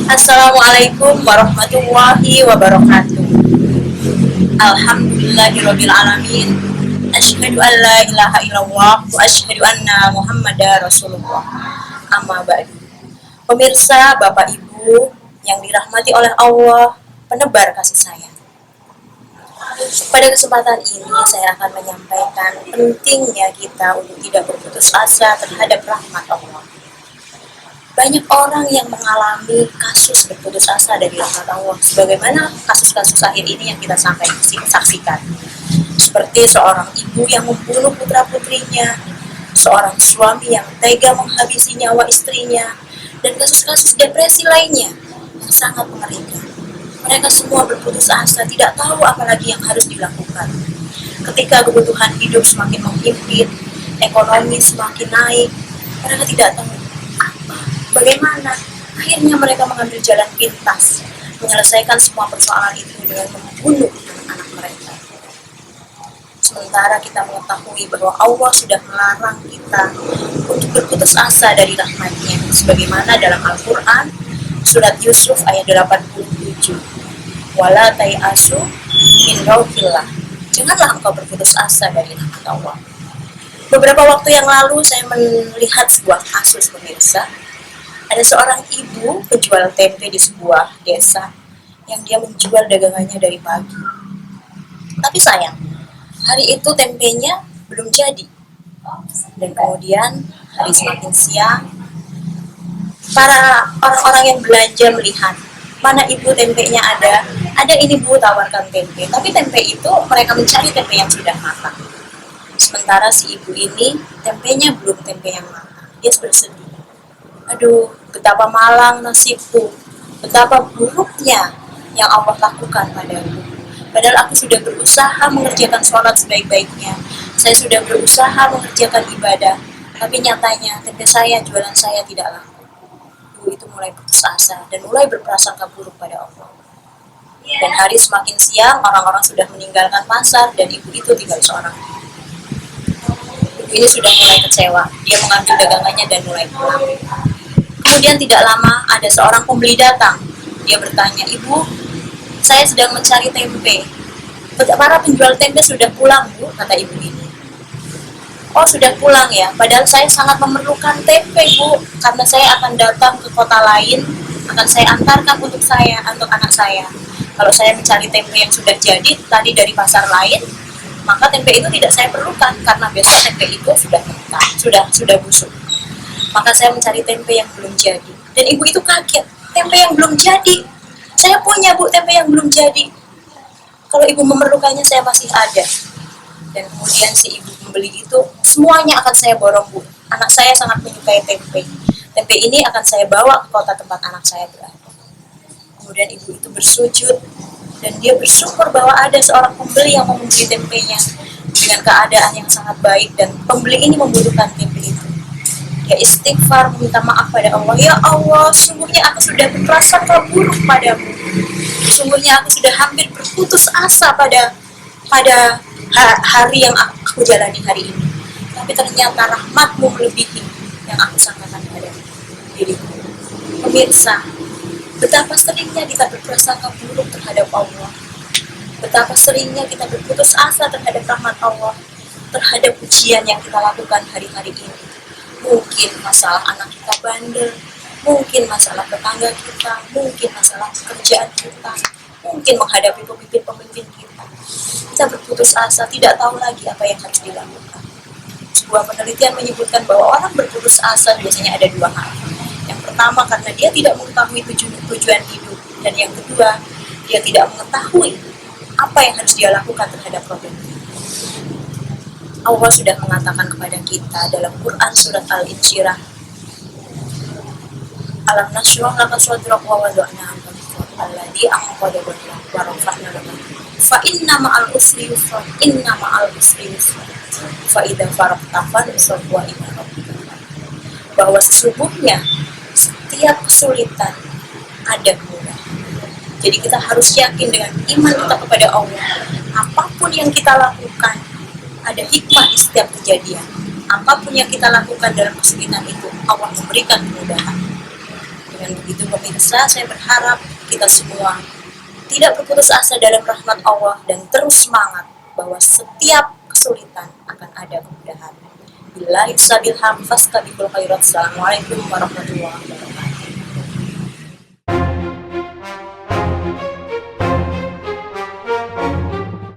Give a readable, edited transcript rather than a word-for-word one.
Assalamualaikum warahmatullahi wabarakatuh. Alhamdulillahirabbil alamin. Asyhadu an la ilaha illallah wa asyhadu anna Muhammadar Rasulullah. Amma ba'du. Pemirsa, Bapak Ibu yang dirahmati oleh Allah, penebar kasih sayang. Pada kesempatan ini saya akan menyampaikan pentingnya kita untuk tidak berputus asa terhadap rahmat Allah. Banyak orang yang mengalami kasus berputus asa dari rahmat Allah, sebagaimana kasus-kasus akhir ini yang kita sampai saksikan. Seperti seorang ibu yang membunuh putra-putrinya, seorang suami yang tega menghabisi nyawa istrinya, dan kasus-kasus depresi lainnya yang sangat mengerikan. Mereka semua berputus asa, tidak tahu apa lagi yang harus dilakukan. Ketika kebutuhan hidup semakin menghimpit, ekonomi semakin naik, mereka tidak tahu bagaimana. Akhirnya mereka mengambil jalan pintas, menyelesaikan semua persoalan itu dengan membunuh anak mereka. Sementara kita mengetahui bahwa Allah sudah melarang kita untuk berputus asa dari rahmat-Nya, sebagaimana dalam Al-Quran surat Yusuf ayat 87. Wala tai'asu min rauhillah. Janganlah engkau berputus asa dari rahmat Allah. Beberapa waktu yang lalu saya melihat sebuah kasus, pemirsa. Ada seorang ibu penjual tempe di sebuah desa yang dia menjual dagangannya dari pagi. Tapi sayang, hari itu tempenya belum jadi. Dan kemudian hari semakin siang, para orang-orang yang belanja melihat, mana ibu tempenya ada ini bu, tawarkan tempe. Tapi tempe itu mereka mencari tempe yang sudah matang. Sementara si ibu ini tempenya belum tempe yang matang. Dia bersedih. Aduh, betapa malang nasibku, betapa buruknya yang Allah lakukan padaku. Padahal aku sudah berusaha mengerjakan sholat sebaik-baiknya, saya sudah berusaha mengerjakan ibadah, tapi nyatanya tempe saya, jualan saya tidak laku. Ibu itu mulai putus asa dan mulai berprasangka buruk pada Allah. Dan hari semakin siang, orang-orang sudah meninggalkan pasar dan ibu itu tinggal seorang. Ibu ini sudah mulai kecewa, dia mengambil dagangannya dan mulai pulang. Kemudian tidak lama ada seorang pembeli datang. Dia bertanya, ibu, saya sedang mencari tempe. Para penjual tempe sudah pulang bu, kata ibu ini. Oh sudah pulang ya, padahal saya sangat memerlukan tempe bu, karena saya akan datang ke kota lain, akan saya antarkan untuk anak saya. Kalau saya mencari tempe yang sudah jadi tadi dari pasar lain, maka tempe itu tidak saya perlukan, karena besok tempe itu sudah mentah, sudah busuk. Maka saya mencari tempe yang belum jadi. Dan ibu itu kaget, tempe yang belum jadi. Saya punya bu, tempe yang belum jadi. Kalau ibu memerlukannya, saya masih ada. Dan kemudian si ibu pembeli itu, semuanya akan saya borong bu. Anak saya sangat menyukai tempe. Tempe ini akan saya bawa ke kota tempat anak saya berada. Kemudian ibu itu bersujud, dan dia bersyukur bahwa ada seorang pembeli yang mau membeli tempenya dengan keadaan yang sangat baik, dan pembeli ini membutuhkan tempe itu. Dia istighfar, meminta maaf pada Allah. Ya Allah, sungguhnya aku sudah berprasangka buruk padamu. Sungguhnya aku sudah hampir berputus asa pada hari yang aku jalani hari ini. Tapi ternyata rahmatmu melebihi yang aku sangkakan pada diriku. Pemirsa, betapa seringnya kita berprasangka buruk terhadap Allah. Betapa seringnya kita berputus asa terhadap rahmat Allah, terhadap ujian yang kita lakukan hari-hari ini. Mungkin masalah anak kita bandel, mungkin masalah tetangga kita, mungkin masalah pekerjaan kita, mungkin menghadapi pemimpin-pemimpin kita. Kita berputus asa, tidak tahu lagi apa yang harus dilakukan. Sebuah penelitian menyebutkan bahwa orang berputus asa biasanya ada dua hal. Yang pertama, karena dia tidak mengetahui tujuan hidup, dan yang kedua, dia tidak mengetahui apa yang harus dia lakukan terhadap problem itu. Allah sudah mengatakan kepada kita dalam Quran surat Al-Insyirah, Alam nashrah laka sadrak wa wada'na anka dhikrak alladzi anqadha dhahrak wa rafa'na laka fa inna ma'al usri yusra fa idza faragta fansab wa ila rabbika. Bahwa sesungguhnya setiap kesulitan ada kemudahan. Jadi kita harus yakin dengan iman kita kepada Allah. Apapun yang kita lakukan, ada hikmah di setiap kejadian. Apapun yang kita lakukan dalam kesulitan itu, Allah memberikan kemudahan. Dengan begitu pemirsa, saya berharap kita semua tidak berputus asa dalam rahmat Allah dan terus semangat bahwa setiap kesulitan akan ada kemudahan. Billahi sabil ham fastabiqul khairat. Assalamualaikum warahmatullahi wabarakatuh.